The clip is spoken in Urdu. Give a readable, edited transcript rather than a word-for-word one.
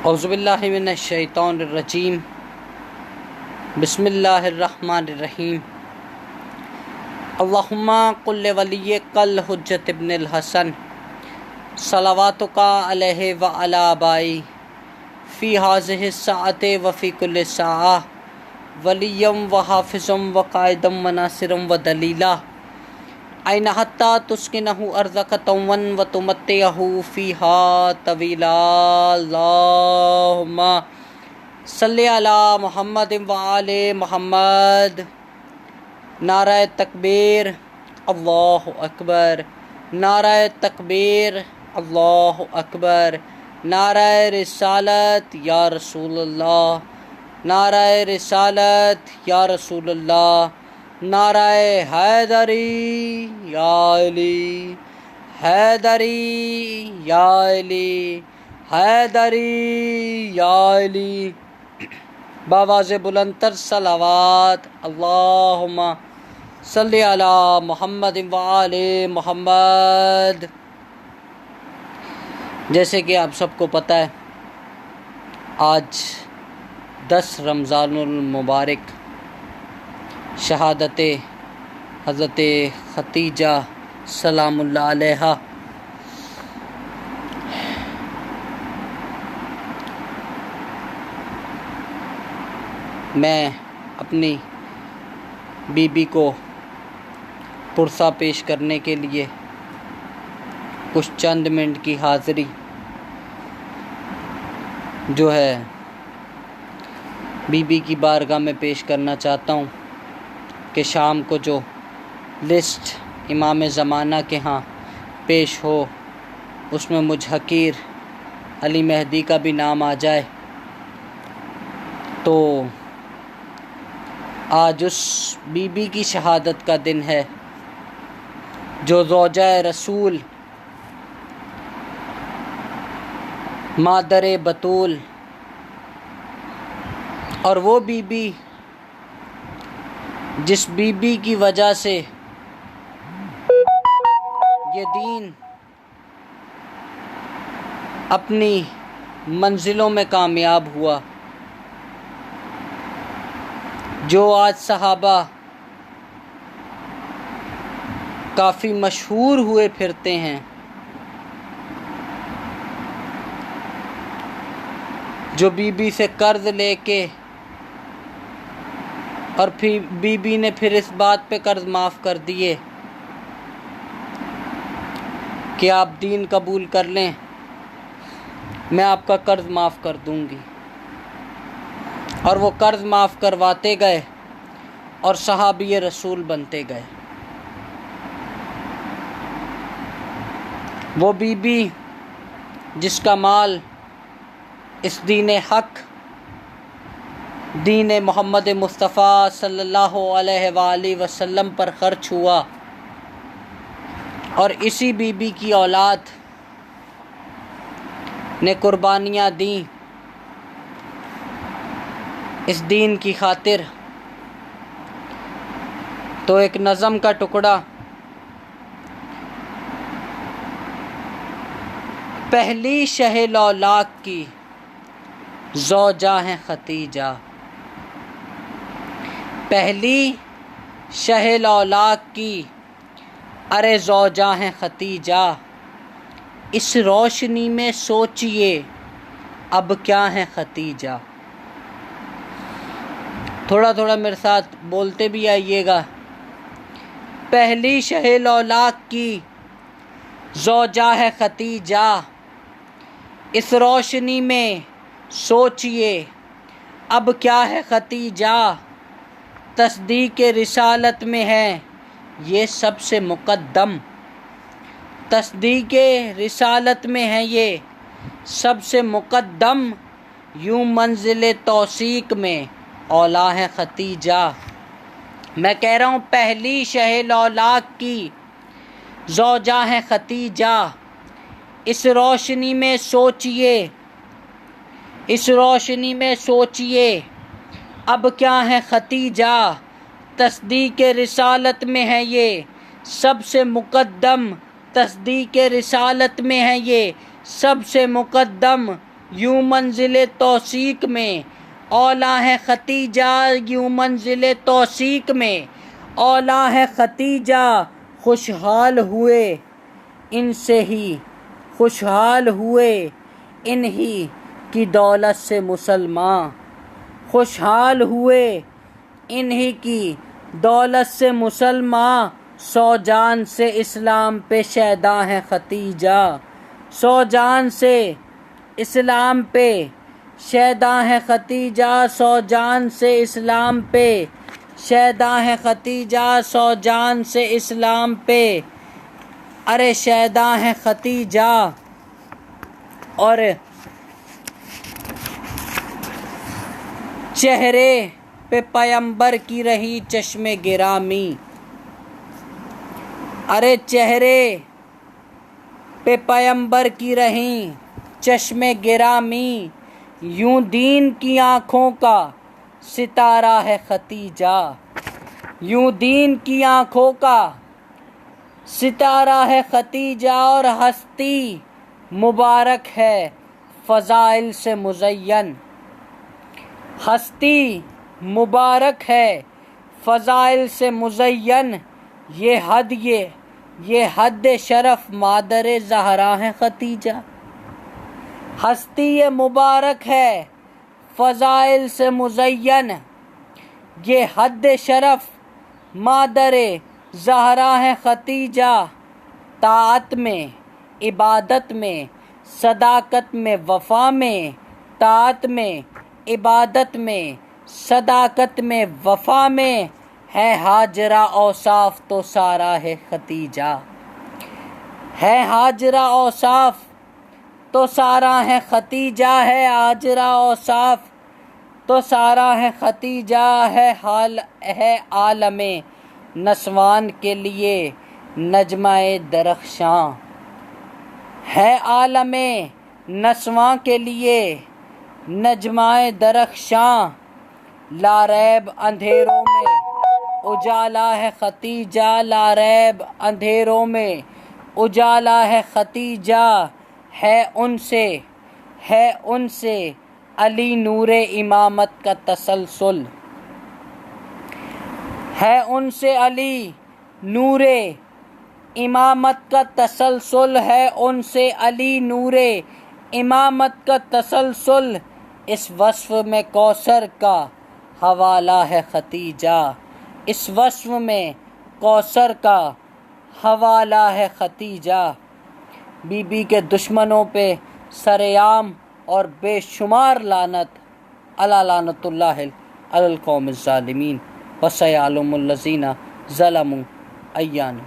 اعوذ باللہ من الشیطان الرجیم بسم اللہ الرحمن الرحیم اللہم قل ولیک الحجۃ ابن الحسن صلواتک علیہ وعلی آبائی فی ہذہ الساعۃ وفی کل ساعۃ ولیم وحافظم وقائدم وناصرم ودلیلا این حتی تسکنہ ارضک طوعا وتمتعہ فیہا طویلا اللہم صلی علی محمد وآل محمد۔ نعرہ تکبیر اللہ اکبر، نعرہ تکبیر اللہ اکبر، نعرہ رسالت یا رسول اللہ، نعرہ رسالت یا رسول اللہ، نعرہ حیدری یا علی، حیدری یا علی، حیدری یا علی، بآواز بلندتر صلوات اللہم صلی علی محمد وآل محمد۔ جیسے کہ آپ سب کو پتہ ہے، آج 10 رمضان المبارک شہادت حضرت ختیجہ سلام اللہ علیہا۔ میں اپنی بیوی کو پرسہ پیش کرنے کے لیے کچھ چند منٹ کی حاضری جو ہے بیوی کی بارگاہ میں پیش کرنا چاہتا ہوں کہ شام کو جو لسٹ امام زمانہ کے ہاں پیش ہو اس میں مجھ حقیر علی مہدی کا بھی نام آ جائے۔ تو آج اس بی بی کی شہادت کا دن ہے جو زوجہ رسول مادر بطول، اور وہ بی بی جس بی بی کی وجہ سے یہ دین اپنی منزلوں میں کامیاب ہوا، جو آج صحابہ کافی مشہور ہوئے پھرتے ہیں، جو بی بی سے قرض لے کے اور پھر بی بی نے پھر اس بات پہ قرض معاف کر دیے کہ آپ دین قبول کر لیں، میں آپ کا قرض معاف کر دوں گی، اور وہ قرض معاف کرواتے گئے اور صحابی رسول بنتے گئے۔ وہ بی بی جس کا مال اس دین حق، دین محمد مصطفیٰ صلی اللہ علیہ وآلہ وسلم پر خرچ ہوا، اور اسی بی بی کی اولاد نے قربانیاں دیں اس دین کی خاطر۔ تو ایک نظم کا ٹکڑا، پہلی شہ لولاک کی زوجہ ہیں ختیجہ، پہلی شہ لولاک کی ارے زوجہ ہیں ختیجہ، اس روشنی میں سوچئے اب کیا ہے ختیجہ۔ تھوڑا تھوڑا میرے ساتھ بولتے بھی آئیے گا۔ پہلی شہ لولاک کی زوجہ ہے ختیجہ، اس روشنی میں سوچئے اب کیا ہے ختیجہ، تصدیق رسالت میں ہے یہ سب سے مقدم، تصدیق رسالت میں ہے یہ سب سے مقدم، یوں منزل توثیق میں اولیٰ ہے ختیجہ۔ میں کہہ رہا ہوں پہلی شہ لولاک کی زوجہ ہے ختیجہ، اس روشنی میں سوچئے، اس روشنی میں سوچئے اب کیا ہے ختیجہ، تصدیق رسالت میں ہے یہ سب سے مقدم، تصدیق رسالت میں ہے یہ سب سے مقدم، یوں منزل توثیق میں اولیٰ ہے ختیجہ، یوں منزل توثیق میں اولیٰ ہے ختیجہ، خوشحال ہوئے ان سے ہی، خوشحال ہوئے انہی کی دولت سے مسلمان، خوشحال ہوئے انہی کی دولت سے مسلمان، 100 جان سے اسلام پہ شیدا ہے ختیجہ، 100 جان سے اسلام پہ شیدا ہے ختیجہ، 100 جان سے اسلام پہ شیدا ہے ختیجہ، 100 جان سے اسلام پہ ارے شیدا ہے ختیجہ۔ اور چہرے پہ پیمبر کی رہی چشم گرامی، ارے چہرے پہ پیمبر کی رہی چشم گرامی، یوں دین کی آنکھوں کا ستارہ ہے ختیجہ، یوں دین کی آنکھوں کا ستارہ ہے ختیجہ، اور ہستی مبارک ہے فضائل سے مزین، ہستی مبارک ہے فضائل سے مزین، یہ حد شرف مادر زہرا ہے ختیجہ، ہستی یہ مبارک ہے فضائل سے مزین، یہ حد شرف مادر زہرا ہے ختیجہ، طاعت میں عبادت میں صداقت میں وفا میں، طاعت میں عبادت میں صداقت میں وفا میں، ہے ہاجرہ اوصاف تو سارا ہے ختیجہ، ہے ہاجرہ اوصاف تو سارا ہے ختیجہ، ہے ہاجرہ اوصاف تو سارا ہے ختیجہ، ہے عالم نسوان کے لیے نجمہ درخشاں، ہے عالم نسواں کے لیے نجمہ درخشاں، لا ریب اندھیروں میں اجالا ہے ختیجہ، لا ریب اندھیروں میں اجالا ہے ختیجہ، ہے ان سے علی نور امامت کا تسلسل، ہے ان سے علی نور امامت کا تسلسل، ہے ان سے علی نور امامت کا تسلسل، اس وصف میں کوثر کا حوالہ ہے ختیجہ، اس وصف میں کوثر کا حوالہ ہے ختیجہ، بی بی کے دشمنوں پہ سرعام اور بے شمار لعنت، الا لعنت اللہ علی القوم الظالمین، وسیعلم الذین ظلموا ایان